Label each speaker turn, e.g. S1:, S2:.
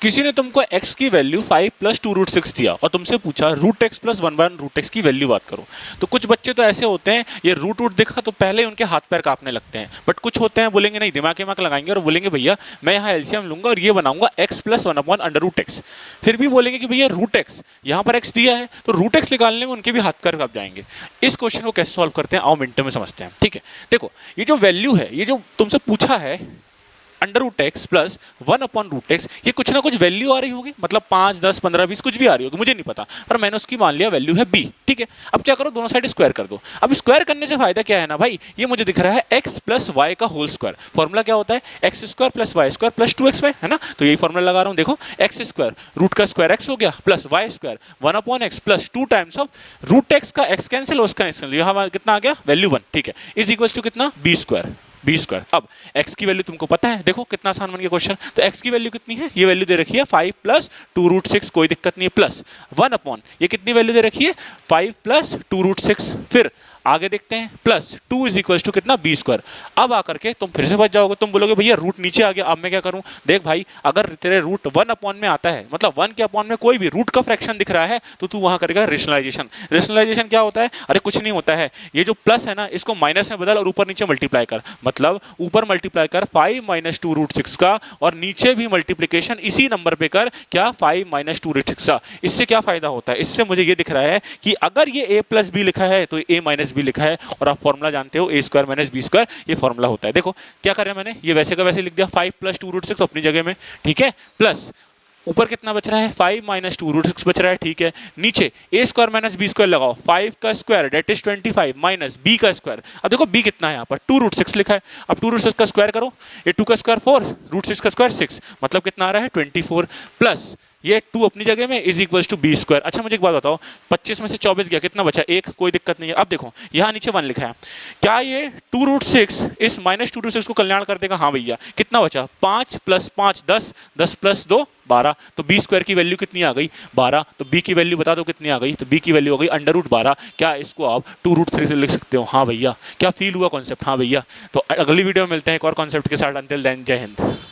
S1: किसी ने तुमको x की वैल्यू 5 प्लस 2√6 दिया और तुमसे पूछा √x प्लस 1/√x की वैल्यू बात करो। तो कुछ बच्चे तो ऐसे होते हैं, ये रूट देखा तो पहले ही उनके हाथ पैर कांपने लगते हैं, बट कुछ होते हैं बोलेंगे नहीं, दिमाग लगाएंगे और बोलेंगे भैया मैं यहाँ एलसीएम लूंगा और ये बनाऊंगा x प्लस 1/√x। फिर भी बोलेंगे कि भैया √x, यहाँ पर x दिया है तो √x निकालने में उनके भी हाथ पैर कांप जाएंगे। इस क्वेश्चन को कैसे सॉल्व करते हैं आओ मिनटों में समझते हैं। ठीक है, देखो ये जो वैल्यू है, ये जो तुमसे पूछा है √x प्लस 1/√x, ये कुछ ना कुछ वैल्यू आ रही होगी, मतलब 5, 10, 15, 20 कुछ भी आ रही होगी, मुझे नहीं पता, पर मैंने उसकी मान लिया वैल्यू है b। ठीक है, अब क्या करो, दोनों साइड स्क्वायर कर दो। अब स्क्वायर करने से फायदा क्या है ना भाई, ये मुझे दिख रहा है x प्लस वाई का होल स्क्वायर। फॉर्मूला क्या होता है, x square plus y square plus 2xy, है ना। तो यही फॉर्मूला लगा रहा हूँ, देखो एक्स स्क्वायर रूट का स्क्वायर x हो गया plus y square 1/x plus 2 times of √x का x कैंसिल, उसका कैंसिल, यहाँ कितना आ गया वैल्यू 1। ठीक है, इज इक्वल टू कितना b स्क्वायर। अब x की वैल्यू तुमको पता है, देखो कितना आसान बन गया क्वेश्चन। तो x की वैल्यू कितनी है, ये वैल्यू दे रखी है 5 प्लस 2√6, कोई दिक्कत नहीं है, प्लस 1 ये कितनी वैल्यू दे रखी है 5 प्लस 2√6। फिर आगे देखते हैं, प्लस 2 इज इक्वल टू कितना b स्क्वायर। अब आकर के तुम फिर से बच जाओगे, तुम बोलोगे भैया रूट नीचे आ गया, अब मैं क्या करूं। देख भाई, अगर तेरे रूट 1 में आता है, मतलब 1 के अपॉन में कोई भी रूट का फ्रैक्शन दिख रहा है, तो तू वहां करेगा रेशनलाइजेशन। रेशनलाइजेशन क्या होता है, अरे कुछ नहीं होता है, ये जो प्लस है ना इसको माइनस में बदल और ऊपर नीचे मल्टीप्लाई कर, मतलब ऊपर मल्टीप्लाई कर 5 माइनस 2√6 का, और नीचे भी मल्टीप्लीकेशन इसी नंबर पे कर, क्या 5 माइनस 2√6 का। इससे क्या फायदा होता है, इससे मुझे ये दिख रहा है कि अगर ये a प्लस बी लिखा है तो a माइनस बी लिखा है, और आप फॉर्मूला जानते हो a square minus b square, ये फॉर्मूला होता है। देखो क्या कर रहे हैं, मैंने ये वैसे का वैसे लिख दिया 5 प्लस 2√6 अपनी जगह में, ठीक है, प्लस ऊपर कितना बच रहा है 5 माइनस 2√6 बच रहा है, ठीक है, नीचे a square minus b square लगाओ, 5 का square that is 25 minus b का स्क्वायर। अब देखो b कितना है, यहाँ पर 2√6 लिखा है, अब 2√6 का स्क्वायर करो, ये 2 का स्क्वायर 4, √6 का स्क्वायर 6, मतलब कितना आ रहा है 24, प्लस ये 2 अपनी जगह में is equal to b square. अच्छा मुझे एक बात बताओ, 25 में से 24 गया, कितना बचा 1, कोई दिक्कत नहीं है। अब देखो यहाँ नीचे 1 लिखा है, क्या ये 2√6 इस माइनस 2√6 को कल्याण कर देगा, हाँ भैया। कितना बचा 5 प्लस 5 10, 10 प्लस 2 12, तो b स्क्वायर की वैल्यू कितनी आ गई 12। तो b की वैल्यू बता दो कितनी आ गई, तो b की वैल्यू हो गई √12। क्या इसको आप 2√3 से लिख सकते हो, हाँ भैया। क्या फील हुआ कॉन्सेप्ट, हाँ भैया। तो अगली वीडियो में मिलते हैं एक और कॉन्सेप्ट के साथ, अंटिल देन जय हिंद।